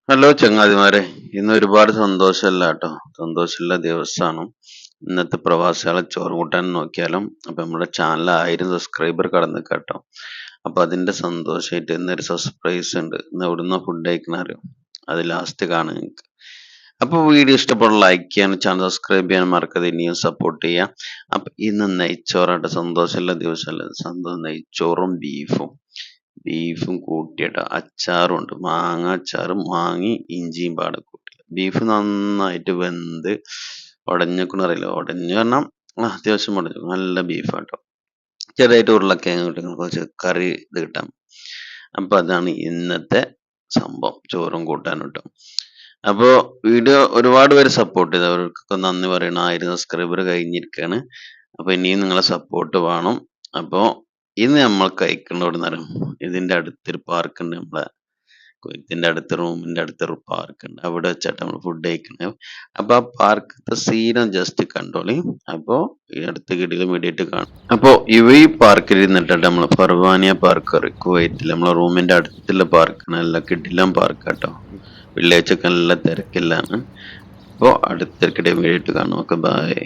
Hello ചങ്ങാതിമാരെ, ഇന്ന് ഒരുപാട് സന്തോഷമല്ല കേട്ടോ. സന്തോഷമുള്ള ദിവസമാണ്. ഇന്നത്തെ പ്രവാസികളെ ചോറ് കൂട്ടാൻ നോക്കിയാലും അപ്പൊ നമ്മുടെ ചാനൽ 1000 സബ്സ്ക്രൈബർ കടന്നു കേട്ടോ. അപ്പൊ അതിന്റെ സന്തോഷമായിട്ട് ഇന്നൊരു സർപ്രൈസ് ഉണ്ട്. ഇന്ന് എവിടുന്ന ഫുഡ് കഴിക്കണ അറിയോ? അത് ലാസ്റ്റ് കാണാൻ നിങ്ങൾക്ക്. അപ്പൊ വീഡിയോ ഇഷ്ടപ്പെടുന്ന ലൈക്ക് ചെയ്യാനും ചാനൽ സബ്സ്ക്രൈബ് ചെയ്യാനും മറക്കാതെ ഇനിയും സപ്പോർട്ട് ചെയ്യാം. അപ്പൊ ഇന്ന് നെയ്ച്ചോറായിട്ട് സന്തോഷമുള്ള ദിവസമല്ല, സന്തോഷം നെയ്ച്ചോറും ബീഫും കൂട്ടിയിട്ട് അച്ചാറും ഉണ്ട്. മാങ്ങ അച്ചാറും മാങ്ങി ഇഞ്ചിയും പാടെ കൂട്ടി. ബീഫ് നന്നായിട്ട് വെന്ത് ഉടഞ്ഞേക്കണ അറിയില്ല. ഉടഞ്ഞു പറഞ്ഞാൽ അത്യാവശ്യം ഉടഞ്ഞു. നല്ല ബീഫാട്ടോ. ചെറുതായിട്ട് ഉരുളക്കിഴങ്ങ് കിട്ടും, കുറച്ച് കറി ഇത് കിട്ടാം. അപ്പൊ അതാണ് ഇന്നത്തെ സംഭവം. ചോറും കൂട്ടാനും കിട്ടും. അപ്പോ വീഡിയോ ഒരുപാട് പേര് സപ്പോർട്ട് ചെയ്തു. അവർക്കൊക്കെ നന്ദി പറയണം. 1000 സബ്സ്ക്രൈബർ കഴിഞ്ഞിരിക്കുകയാണ്. അപ്പൊ ഇനിയും നിങ്ങളെ സപ്പോർട്ട് വേണം. അപ്പോ ഇന്ന് നമ്മൾ കഴിക്കുന്നോടുന്നേരം ഇതിന്റെ അടുത്തൊരു പാർക്ക് ഉണ്ട്. നമ്മളെ ഇതിന്റെ അടുത്ത റൂമിന്റെ അടുത്തൊരു പാർക്ക് ഉണ്ട്. അവിടെ വെച്ചിട്ട് നമ്മൾ ഫുഡ് കഴിക്കുന്നത്. അപ്പൊ ആ പാർക്കത്തെ സീനം ജസ്റ്റ് കണ്ടോളി. അപ്പോ ഈ അടുത്ത കിടിലും വേണ്ടിയിട്ട് കാണും. അപ്പോ ഈ പാർക്കിൽ ഇരുന്നിട്ട് നമ്മൾ ഫർവാനിയ പാർക്ക് കുവൈറ്റിൽ നമ്മളെ റൂമിന്റെ അടുത്തുള്ള പാർക്കാണ്. നല്ല കിടിലം പാർക്ക് കേട്ടോ. വെള്ളിയാഴ്ചക്ക് നല്ല തിരക്കില്ലാണ്. അപ്പോൾ അടുത്തിടയ്ക്കിടെ വേണ്ടിയിട്ട് കാണും. Okay, by.